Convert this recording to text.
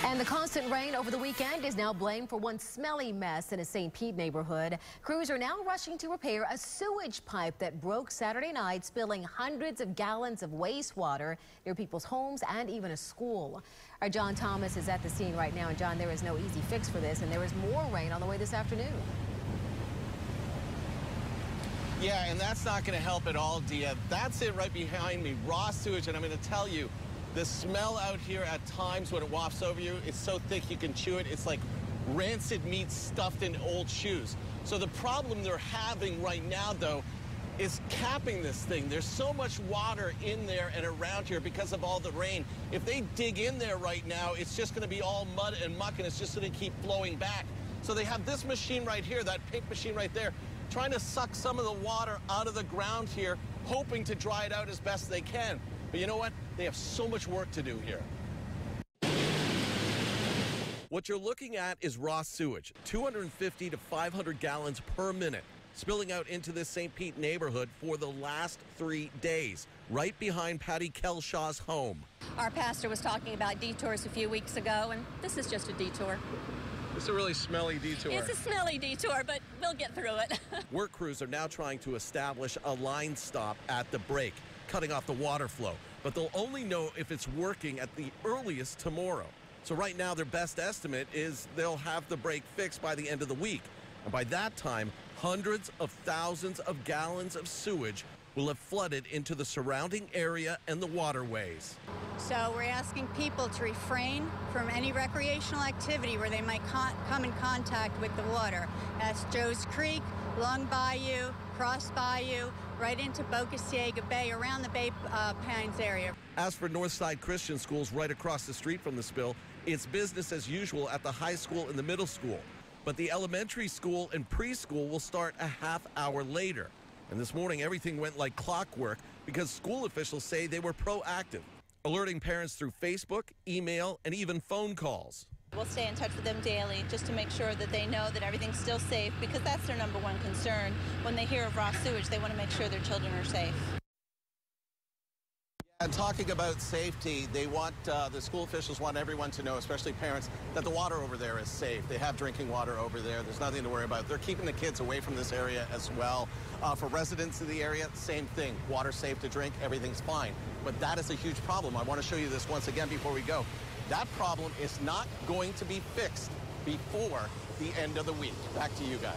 And the constant rain over the weekend is now blamed for one smelly mess in a St. Pete neighborhood. Crews are now rushing to repair a sewage pipe that broke Saturday night, spilling hundreds of gallons of wastewater near people's homes and even a school. Our John Thomas is at the scene right now. And John, there is no easy fix for this, and there is more rain on the way this afternoon. Yeah, and that's not going to help at all, Dia. That's it right behind me, raw sewage, and I'm going to tell you, the smell out here at times when it wafts over you, it's so thick you can chew it. It's like rancid meat stuffed in old shoes. So the problem they're having right now, though, is capping this thing. There's so much water in there and around here because of all the rain. If they dig in there right now, it's just going to be all mud and muck, and it's just going to keep flowing back. So they have this machine right here, that pink machine right there, trying to suck some of the water out of the ground here, hoping to dry it out as best they can. But you know what? They have so much work to do here. What you're looking at is raw sewage, 250 to 500 gallons per minute, spilling out into this St. Pete neighborhood for the last 3 days, right behind Patty Kelshaw's home. Our pastor was talking about detours a few weeks ago, and this is just a detour. It's a really smelly detour. It's a smelly detour, but we'll get through it. Work crews are now trying to establish a line stop at the break, cutting off the water flow. But they'll only know if it's working at the earliest tomorrow. So right now, their best estimate is they'll have the break fixed by the end of the week. And by that time, hundreds of thousands of gallons of sewage will have flooded into the surrounding area and the waterways. So we're asking people to refrain from any recreational activity where they might come in contact with the water. That's Joe's Creek, Long Bayou, Cross Bayou, right into Boca Ciega Bay, around the Bay Pines area. As for Northside Christian schools right across the street from the spill, it's business as usual at the high school and the middle school. But the elementary school and preschool will start a half hour later. And this morning, everything went like clockwork because school officials say they were proactive, alerting parents through Facebook, email, and even phone calls. We'll stay in touch with them daily just to make sure that they know that everything's still safe, because that's their number one concern. When they hear of raw sewage, they want to make sure their children are safe. And talking about safety, they want the school officials want everyone to know, especially parents, that the water over there is safe. They have drinking water over there. There's nothing to worry about. They're keeping the kids away from this area as well. For residents of the area, same thing. Water's safe to drink. Everything's fine. But that is a huge problem. I want to show you this once again before we go. That problem is not going to be fixed before the end of the week. Back to you guys.